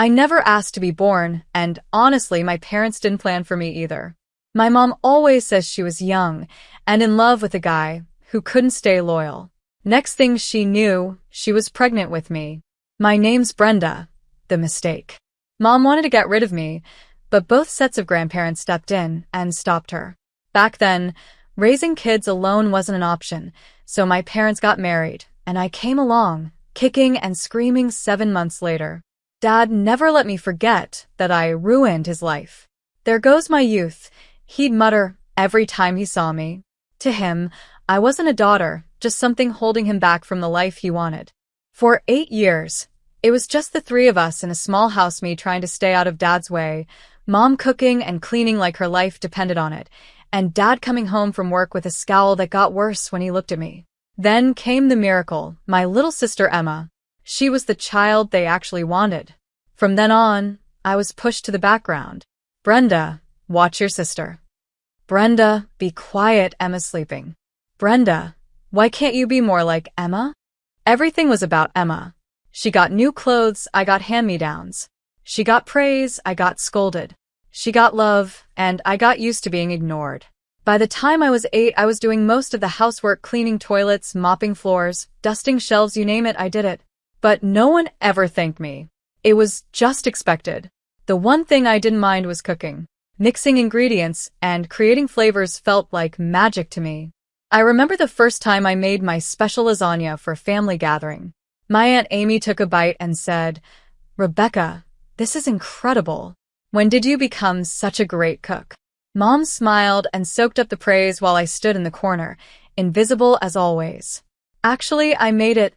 I never asked to be born, and honestly, my parents didn't plan for me either. My mom always says she was young and in love with a guy who couldn't stay loyal. Next thing she knew, she was pregnant with me. My name's Brenda. The mistake. Mom wanted to get rid of me, but both sets of grandparents stepped in and stopped her. Back then, raising kids alone wasn't an option, so my parents got married, and I came along, kicking and screaming 7 months later. Dad never let me forget that I ruined his life. "There goes my youth," he'd mutter every time he saw me. To him, I wasn't a daughter, just something holding him back from the life he wanted. For 8 years, it was just the three of us in a small house, me trying to stay out of Dad's way, Mom cooking and cleaning like her life depended on it, and Dad coming home from work with a scowl that got worse when he looked at me. Then came the miracle, my little sister Emma. She was the child they actually wanted. From then on, I was pushed to the background. "Brenda, watch your sister." "Brenda, be quiet, Emma's sleeping." "Brenda, why can't you be more like Emma?" Everything was about Emma. She got new clothes, I got hand-me-downs. She got praise, I got scolded. She got love, and I got used to being ignored. By the time I was 8, I was doing most of the housework, cleaning toilets, mopping floors, dusting shelves, you name it, I did it. But no one ever thanked me. It was just expected. The one thing I didn't mind was cooking. Mixing ingredients and creating flavors felt like magic to me. I remember the first time I made my special lasagna for a family gathering. My Aunt Amy took a bite and said, "Rebecca, this is incredible. When did you become such a great cook?" Mom smiled and soaked up the praise while I stood in the corner, invisible as always. "Actually, I made it,"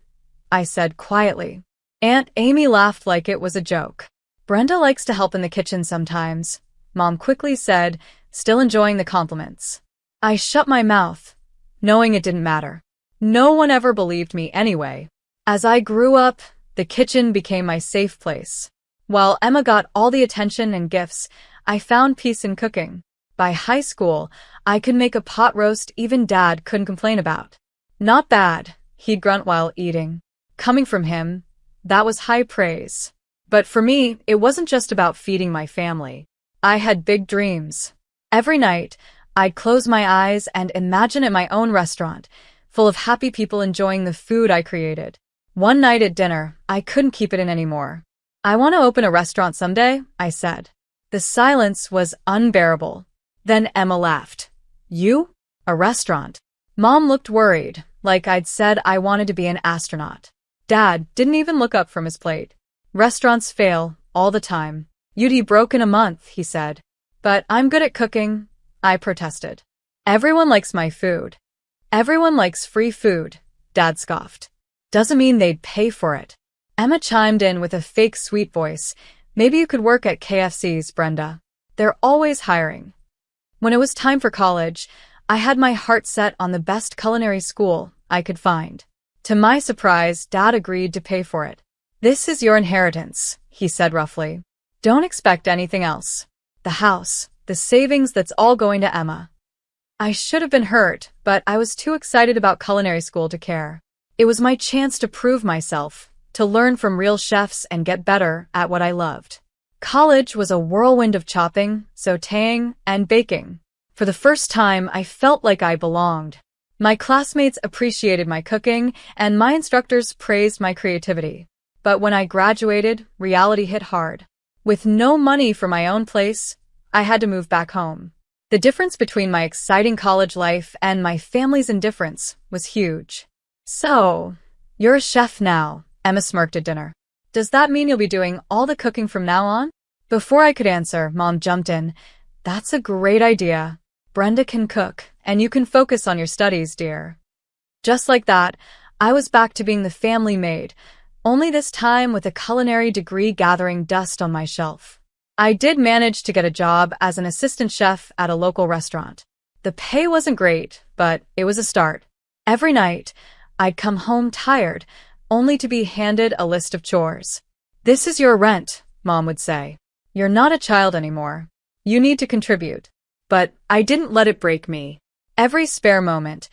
I said quietly. Aunt Amy laughed like it was a joke. "Brenda likes to help in the kitchen sometimes," Mom quickly said, still enjoying the compliments. I shut my mouth, knowing it didn't matter. No one ever believed me anyway. As I grew up, the kitchen became my safe place. While Emma got all the attention and gifts, I found peace in cooking. By high school, I could make a pot roast even Dad couldn't complain about. "Not bad," he'd grunt while eating. Coming from him, that was high praise. But for me, it wasn't just about feeding my family. I had big dreams. Every night, I'd close my eyes and imagine it my own restaurant, full of happy people enjoying the food I created. One night at dinner, I couldn't keep it in anymore. "I want to open a restaurant someday," I said. The silence was unbearable. Then Emma laughed. "You? A restaurant?" Mom looked worried, like I'd said I wanted to be an astronaut. Dad didn't even look up from his plate. "Restaurants fail, all the time. You'd be broke in a month," he said. "But I'm good at cooking," I protested. "Everyone likes my food." "Everyone likes free food," Dad scoffed. "Doesn't mean they'd pay for it." Emma chimed in with a fake sweet voice. "Maybe you could work at KFC's, Brenda. They're always hiring." When it was time for college, I had my heart set on the best culinary school I could find. To my surprise, Dad agreed to pay for it. "This is your inheritance," he said roughly. "Don't expect anything else. The house, the savings, that's all going to Emma." I should have been hurt, but I was too excited about culinary school to care. It was my chance to prove myself, to learn from real chefs and get better at what I loved. College was a whirlwind of chopping, sautéing, and baking. For the first time, I felt like I belonged. My classmates appreciated my cooking, and my instructors praised my creativity. But when I graduated, reality hit hard. With no money for my own place, I had to move back home. The difference between my exciting college life and my family's indifference was huge. "So, you're a chef now," Emma smirked at dinner. "Does that mean you'll be doing all the cooking from now on?" Before I could answer, Mom jumped in. "That's a great idea. Brenda can cook, and you can focus on your studies, dear." Just like that, I was back to being the family maid, only this time with a culinary degree gathering dust on my shelf. I did manage to get a job as an assistant chef at a local restaurant. The pay wasn't great, but it was a start. Every night, I'd come home tired, only to be handed a list of chores. "This is your rent," Mom would say. "You're not a child anymore. You need to contribute." But I didn't let it break me. Every spare moment,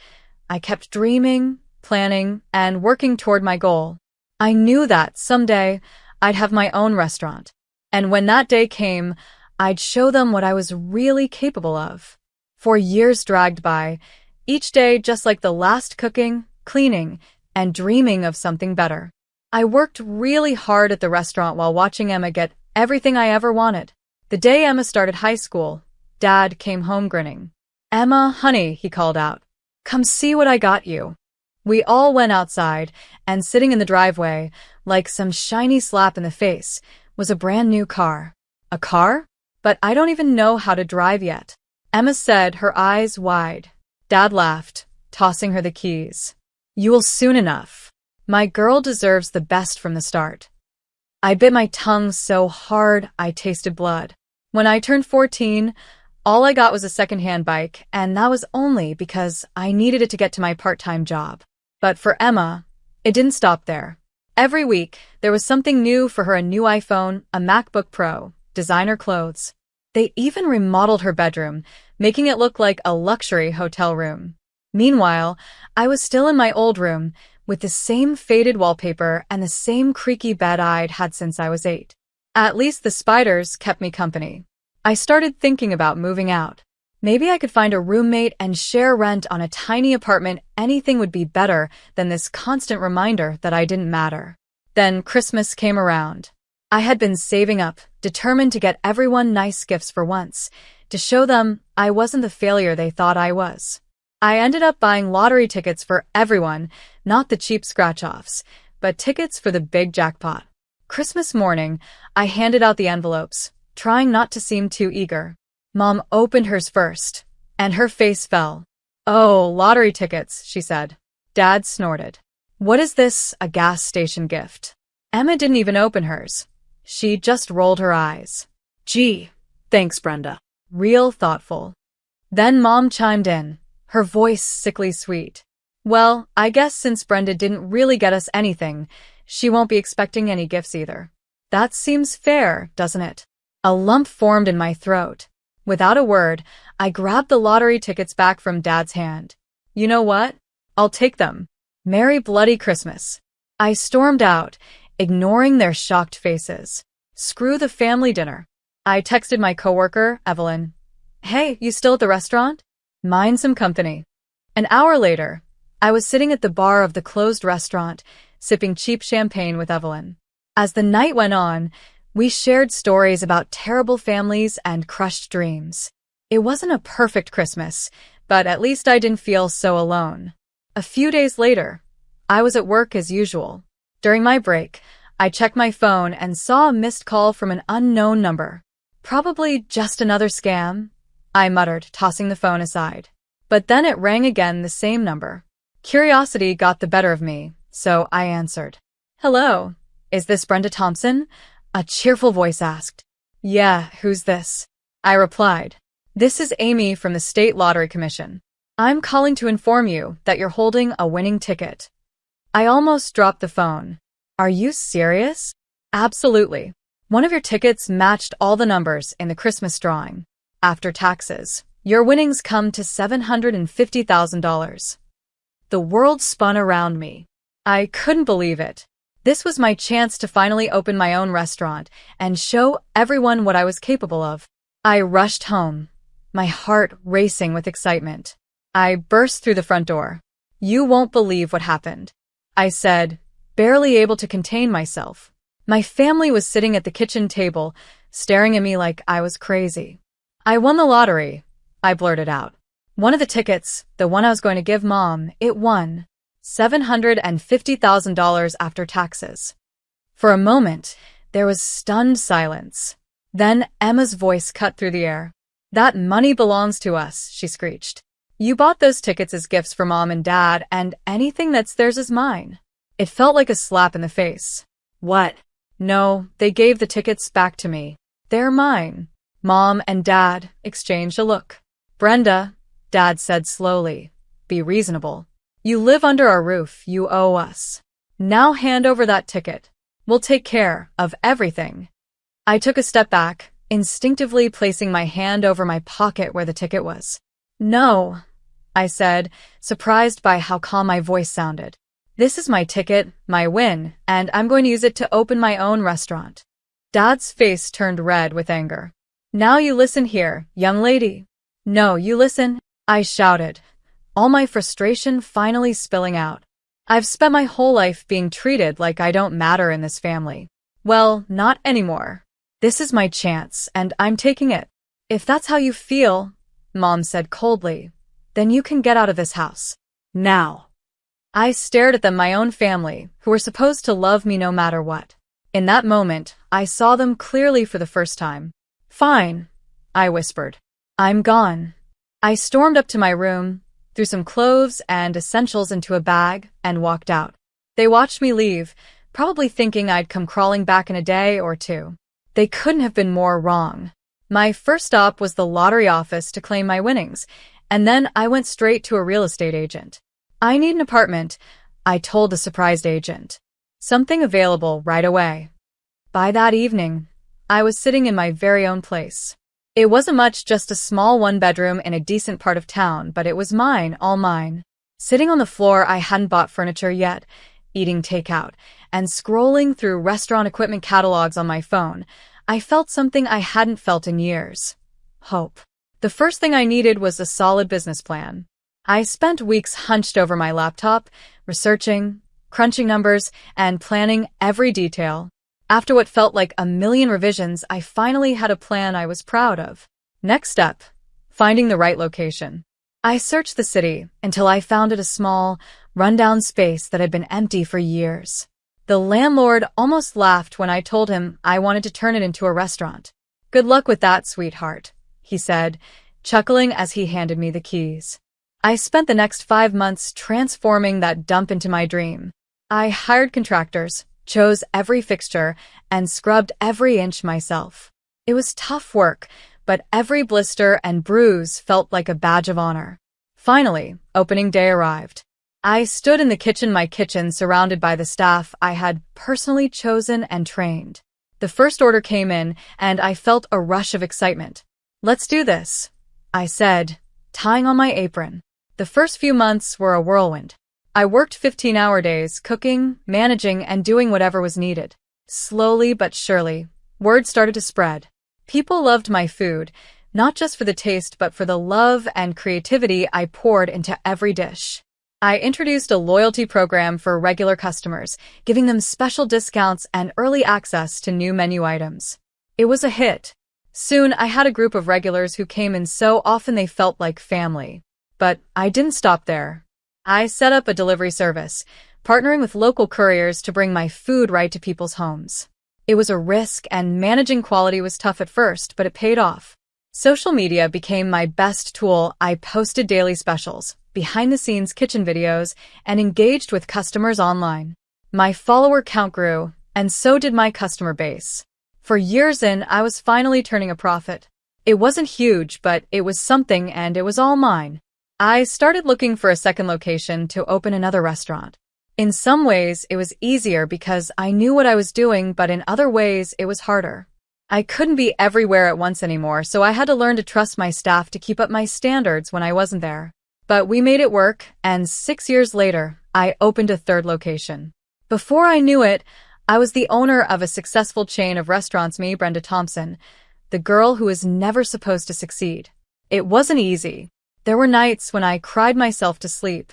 I kept dreaming, planning, and working toward my goal. I knew that someday I'd have my own restaurant. And when that day came, I'd show them what I was really capable of. 4 years dragged by, each day just like the last, cooking, cleaning, and dreaming of something better. I worked really hard at the restaurant while watching Emma get everything I ever wanted. The day Emma started high school, Dad came home grinning. "Emma, honey," he called out. "Come see what I got you." We all went outside, and sitting in the driveway, like some shiny slap in the face, was a brand new car. A car? But I don't even know how to drive yet. Emma said, her eyes wide. Dad laughed, tossing her the keys. "You will soon enough. My girl deserves the best from the start." I bit my tongue so hard I tasted blood. When I turned 14, all I got was a secondhand bike, and that was only because I needed it to get to my part-time job. But for Emma, it didn't stop there. Every week, there was something new for her: a new iPhone, a MacBook Pro, designer clothes. They even remodeled her bedroom, making it look like a luxury hotel room. Meanwhile, I was still in my old room, with the same faded wallpaper and the same creaky bed I'd had since I was 8. At least the spiders kept me company. I started thinking about moving out. Maybe I could find a roommate and share rent on a tiny apartment. Anything would be better than this constant reminder that I didn't matter. Then Christmas came around. I had been saving up, determined to get everyone nice gifts for once, to show them I wasn't the failure they thought I was. I ended up buying lottery tickets for everyone, not the cheap scratch-offs, but tickets for the big jackpot. Christmas morning, I handed out the envelopes, trying not to seem too eager. Mom opened hers first, and her face fell. "Oh, lottery tickets," she said. Dad snorted. "What is this, a gas station gift?" Emma didn't even open hers. She just rolled her eyes. "Gee, thanks, Brenda." Real thoughtful. Then Mom chimed in, her voice sickly sweet. "Well, I guess since Brenda didn't really get us anything, she won't be expecting any gifts either." That seems fair, doesn't it? A lump formed in my throat. Without a word, I grabbed the lottery tickets back from Dad's hand. "You know what? I'll take them. Merry bloody Christmas." I stormed out, ignoring their shocked faces. Screw the family dinner. I texted my coworker, Evelyn. "Hey, you still at the restaurant? Mind some company." An hour later, I was sitting at the bar of the closed restaurant, sipping cheap champagne with Evelyn. As the night went on, we shared stories about terrible families and crushed dreams. It wasn't a perfect Christmas, but at least I didn't feel so alone. A few days later, I was at work as usual. During my break, I checked my phone and saw a missed call from an unknown number. "Probably just another scam," I muttered, tossing the phone aside. But then it rang again, the same number. Curiosity got the better of me, so I answered. "Hello, is this Brenda Thompson?" A cheerful voice asked. "Yeah, who's this?" I replied. "This is Amy from the State Lottery Commission. I'm calling to inform you that you're holding a winning ticket." I almost dropped the phone. "Are you serious?" "Absolutely. One of your tickets matched all the numbers in the Christmas drawing. After taxes, your winnings come to $750,000. The world spun around me. I couldn't believe it. This was my chance to finally open my own restaurant and show everyone what I was capable of. I rushed home, my heart racing with excitement. I burst through the front door. "You won't believe what happened," I said, barely able to contain myself. My family was sitting at the kitchen table, staring at me like I was crazy. "I won the lottery," I blurted out. "One of the tickets, the one I was going to give Mom, it won. $750,000 after taxes." For a moment, there was stunned silence. Then Emma's voice cut through the air. "That money belongs to us," she screeched. "You bought those tickets as gifts for Mom and Dad, and anything that's theirs is mine." It felt like a slap in the face. "What?" "No, they gave the tickets back to me. They're mine." Mom and Dad exchanged a look. "Brenda," Dad said slowly, "be reasonable. You live under our roof, you owe us. Now hand over that ticket. We'll take care of everything." I took a step back, instinctively placing my hand over my pocket where the ticket was. "No," I said, surprised by how calm my voice sounded. "This is my ticket, my win, and I'm going to use it to open my own restaurant." Dad's face turned red with anger. Now you listen here, young lady. No, you listen, I shouted, all my frustration finally spilling out. I've spent my whole life being treated like I don't matter in this family. Well, not anymore. This is my chance, and I'm taking it. If that's how you feel, Mom said coldly, then you can get out of this house. Now. I stared at them, my own family, who were supposed to love me no matter what. In that moment, I saw them clearly for the first time. Fine, I whispered. I'm gone. I stormed up to my room, threw some clothes and essentials into a bag, and walked out. They watched me leave, probably thinking I'd come crawling back in a day or two. They couldn't have been more wrong. My first stop was the lottery office to claim my winnings, and then I went straight to a real estate agent. I need an apartment, I told the surprised agent. Something available right away. By that evening, I was sitting in my very own place. It wasn't much, just a small one-bedroom in a decent part of town, but it was mine, all mine. Sitting on the floor, I hadn't bought furniture yet, eating takeout, and scrolling through restaurant equipment catalogs on my phone, I felt something I hadn't felt in years. Hope. The first thing I needed was a solid business plan. I spent weeks hunched over my laptop, researching, crunching numbers, and planning every detail. After what felt like a million revisions, I finally had a plan I was proud of. Next step, finding the right location. I searched the city until I found it a small, rundown space that had been empty for years. The landlord almost laughed when I told him I wanted to turn it into a restaurant. Good luck with that, sweetheart, he said, chuckling as he handed me the keys. I spent the next 5 months transforming that dump into my dream. I hired contractors, chose every fixture, and scrubbed every inch myself. It was tough work, but every blister and bruise felt like a badge of honor. Finally, opening day arrived. I stood in the kitchen, my kitchen, surrounded by the staff I had personally chosen and trained. The first order came in, and I felt a rush of excitement. Let's do this, I said, tying on my apron. The first few months were a whirlwind. I worked 15-hour days, cooking, managing, and doing whatever was needed. Slowly but surely, word started to spread. People loved my food, not just for the taste but for the love and creativity I poured into every dish. I introduced a loyalty program for regular customers, giving them special discounts and early access to new menu items. It was a hit. Soon, I had a group of regulars who came in so often they felt like family. But I didn't stop there. I set up a delivery service, partnering with local couriers to bring my food right to people's homes. It was a risk, and managing quality was tough at first, but it paid off. Social media became my best tool. I posted daily specials, behind-the-scenes kitchen videos, and engaged with customers online. My follower count grew, and so did my customer base. For years in, I was finally turning a profit. It wasn't huge, but it was something, and it was all mine. I started looking for a second location to open another restaurant. In some ways, it was easier because I knew what I was doing, but in other ways, it was harder. I couldn't be everywhere at once anymore, so I had to learn to trust my staff to keep up my standards when I wasn't there. But we made it work, and 6 years later, I opened a third location. Before I knew it, I was the owner of a successful chain of restaurants, me, Brenda Thompson, the girl who was never supposed to succeed. It wasn't easy. There were nights when I cried myself to sleep,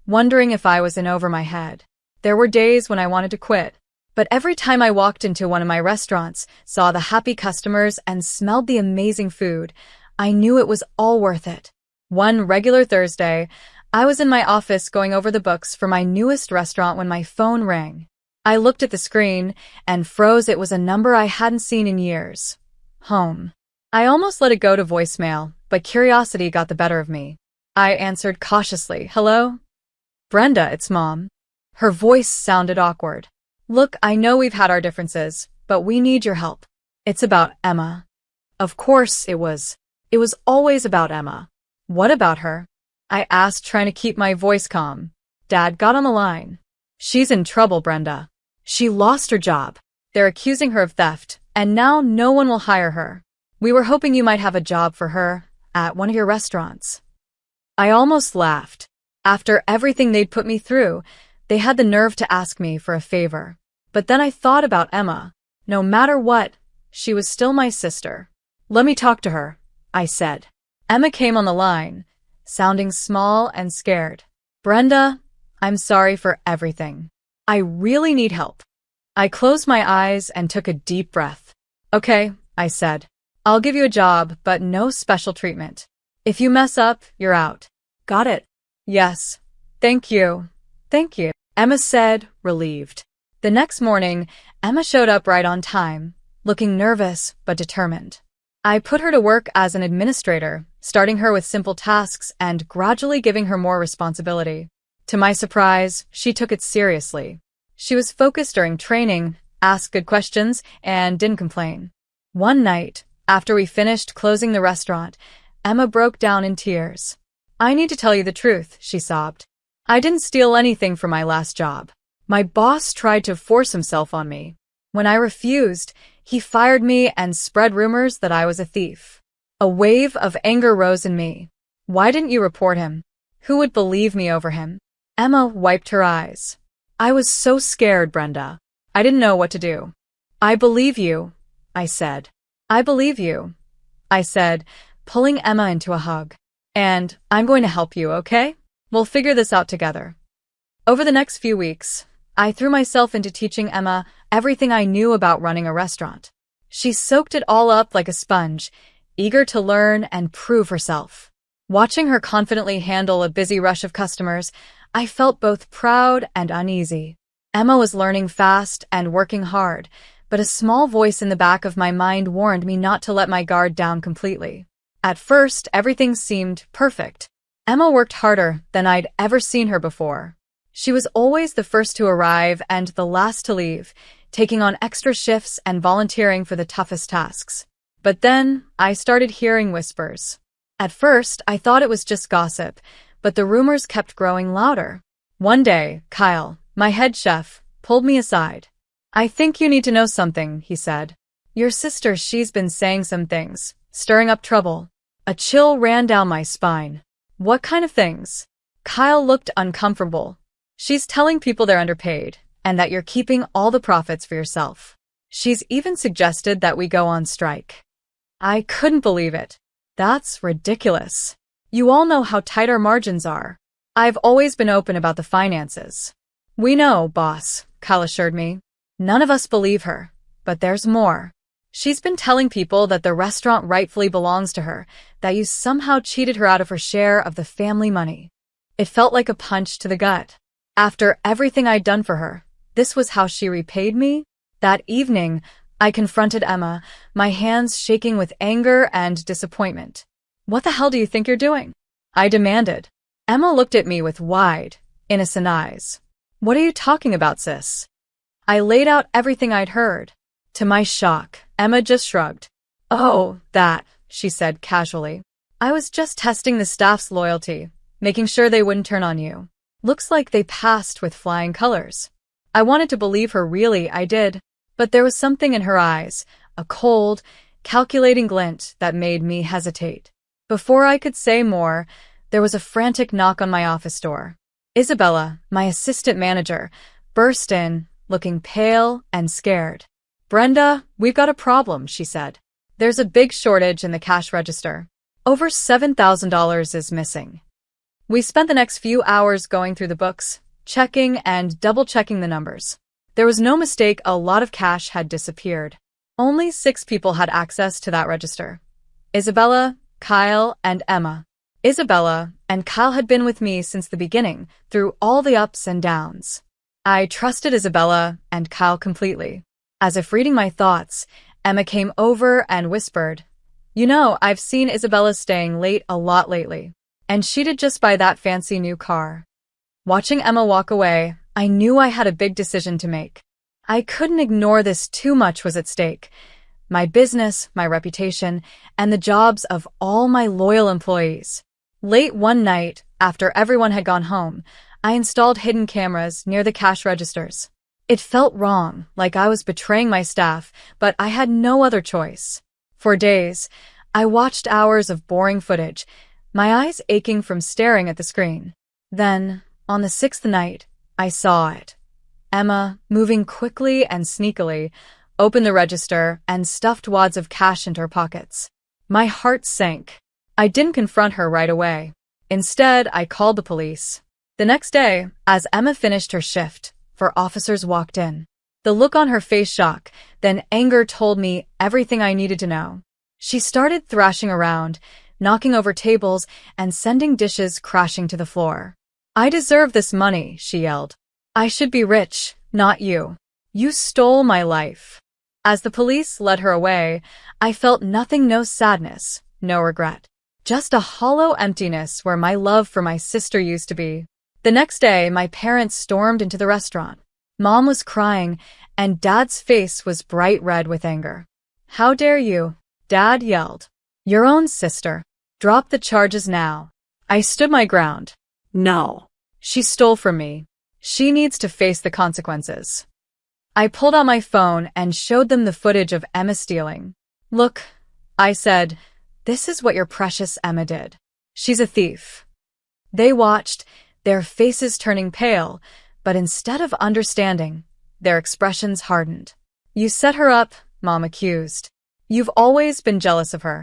wondering if I was in over my head. There were days when I wanted to quit. But every time I walked into one of my restaurants, saw the happy customers, and smelled the amazing food, I knew it was all worth it. One regular Thursday, I was in my office going over the books for my newest restaurant when my phone rang. I looked at the screen and froze. It was a number I hadn't seen in years. Home. I almost let it go to voicemail, but curiosity got the better of me. I answered cautiously. Hello? Brenda, it's Mom. Her voice sounded awkward. Look, I know we've had our differences, but we need your help. It's about Emma. Of course it was. It was always about Emma. What about her? I asked, trying to keep my voice calm. Dad got on the line. She's in trouble, Brenda. She lost her job. They're accusing her of theft, and now no one will hire her. We were hoping you might have a job for her at one of your restaurants. I almost laughed. After everything they'd put me through, they had the nerve to ask me for a favor. But then I thought about Emma. No matter what, she was still my sister. "Let me talk to her," I said. Emma came on the line, sounding small and scared. "Brenda, I'm sorry for everything. I really need help." I closed my eyes and took a deep breath. "Okay," I said. "I'll give you a job, but no special treatment. If you mess up, you're out. Got it?" "Yes. Thank you. Thank you," Emma said, relieved. The next morning, Emma showed up right on time, looking nervous but determined. I put her to work as an administrator, starting her with simple tasks and gradually giving her more responsibility. To my surprise, she took it seriously. She was focused during training, asked good questions, and didn't complain. One night, after we finished closing the restaurant, Emma broke down in tears. "I need to tell you the truth," she sobbed. "I didn't steal anything from my last job. My boss tried to force himself on me. When I refused, he fired me and spread rumors that I was a thief." A wave of anger rose in me. "Why didn't you report him? Who would believe me over him?" Emma wiped her eyes. "I was so scared, Brenda. I didn't know what to do." "I believe you," I said. "I believe you," I said, pulling Emma into a hug. "And I'm going to help you, okay? We'll figure this out together." Over the next few weeks, I threw myself into teaching Emma everything I knew about running a restaurant. She soaked it all up like a sponge, eager to learn and prove herself. Watching her confidently handle a busy rush of customers, I felt both proud and uneasy. Emma was learning fast and working hard, but a small voice in the back of my mind warned me not to let my guard down completely. At first, everything seemed perfect. Emma worked harder than I'd ever seen her before. She was always the first to arrive and the last to leave, taking on extra shifts and volunteering for the toughest tasks. But then, I started hearing whispers. At first, I thought it was just gossip, but the rumors kept growing louder. One day, Kyle, my head chef, pulled me aside. "I think you need to know something," he said. "Your sister, she's been saying some things, stirring up trouble." A chill ran down my spine. "What kind of things?" Kyle looked uncomfortable. "She's telling people they're underpaid, and that you're keeping all the profits for yourself. She's even suggested that we go on strike." I couldn't believe it. "That's ridiculous. You all know how tight our margins are. I've always been open about the finances." "We know, boss," Kyle assured me. "None of us believe her, but there's more. She's been telling people that the restaurant rightfully belongs to her, that you somehow cheated her out of her share of the family money." It felt like a punch to the gut. After everything I'd done for her, this was how she repaid me? That evening, I confronted Emma, my hands shaking with anger and disappointment. "What the hell do you think you're doing?" I demanded. Emma looked at me with wide, innocent eyes. "What are you talking about, sis?" I laid out everything I'd heard. To my shock, Emma just shrugged. "Oh, that," she said casually. "I was just testing the staff's loyalty, making sure they wouldn't turn on you. Looks like they passed with flying colors." I wanted to believe her, really, I did. But there was something in her eyes, a cold, calculating glint that made me hesitate. Before I could say more, there was a frantic knock on my office door. Isabella, my assistant manager, burst in, looking pale and scared. "Brenda, we've got a problem," she said. "There's a big shortage in the cash register. Over $7,000 is missing." We spent the next few hours going through the books, checking and double-checking the numbers. There was no mistake, a lot of cash had disappeared. Only 6 people had access to that register: Isabella, Kyle, and Emma. Isabella and Kyle had been with me since the beginning, through all the ups and downs. I trusted Isabella and Kyle completely. As if reading my thoughts, Emma came over and whispered, "You know, I've seen Isabella staying late a lot lately. And she did just buy that fancy new car." Watching Emma walk away, I knew I had a big decision to make. I couldn't ignore this, too much was at stake. My business, my reputation, and the jobs of all my loyal employees. Late one night, after everyone had gone home, I installed hidden cameras near the cash registers. It felt wrong, like I was betraying my staff, but I had no other choice. For days, I watched hours of boring footage, my eyes aching from staring at the screen. Then, on the 6th night, I saw it. Emma, moving quickly and sneakily, opened the register, and stuffed wads of cash into her pockets. My heart sank. I didn't confront her right away. Instead, I called the police. The next day, as Emma finished her shift, 4 officers walked in. The look on her face shock, then anger told me everything I needed to know. She started thrashing around, knocking over tables and sending dishes crashing to the floor. "I deserve this money," she yelled. "I should be rich, not you. You stole my life." As the police led her away, I felt nothing, no sadness, no regret. Just a hollow emptiness where my love for my sister used to be. The next day, my parents stormed into the restaurant. Mom was crying, and Dad's face was bright red with anger. "How dare you?" Dad yelled. "Your own sister. Drop the charges now." I stood my ground. "No. She stole from me. She needs to face the consequences." I pulled out my phone and showed them the footage of Emma stealing. "Look," I said, "this is what your precious Emma did. She's a thief." They watched, their faces turning pale, but instead of understanding, their expressions hardened. "You set her up," Mom accused. "You've always been jealous of her."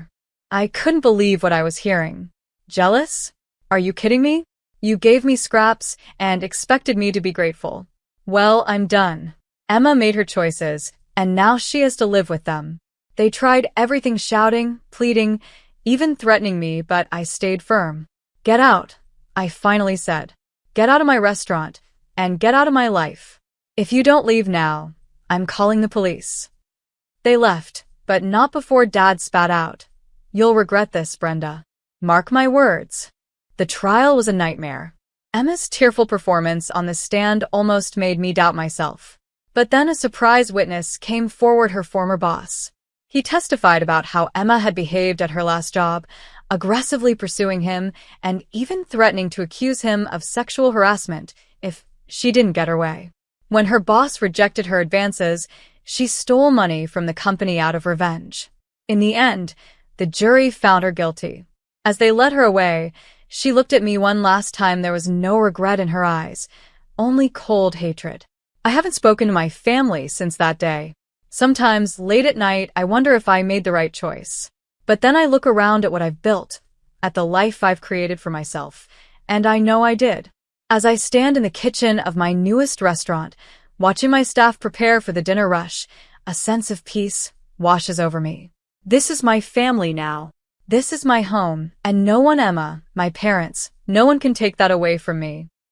I couldn't believe what I was hearing. Jealous? Are you kidding me? You gave me scraps and expected me to be grateful. Well, I'm done. Emma made her choices, and now she has to live with them. They tried everything, shouting, pleading, even threatening me, but I stayed firm. "Get out," I finally said. "Get out of my restaurant, and get out of my life. If you don't leave now, I'm calling the police." They left, but not before Dad spat out. "You'll regret this, Brenda. Mark my words." The trial was a nightmare. Emma's tearful performance on the stand almost made me doubt myself. But then a surprise witness came forward, her former boss. He testified about how Emma had behaved at her last job, aggressively pursuing him and even threatening to accuse him of sexual harassment if she didn't get her way. When her boss rejected her advances, she stole money from the company out of revenge. In the end, the jury found her guilty. As they led her away, she looked at me one last time. There was no regret in her eyes, only cold hatred. I haven't spoken to my family since that day. Sometimes, late at night, I wonder if I made the right choice. But then I look around at what I've built, at the life I've created for myself, and I know I did. As I stand in the kitchen of my newest restaurant, watching my staff prepare for the dinner rush, a sense of peace washes over me. This is my family now. This is my home, and no one, Emma, my parents, no one can take that away from me.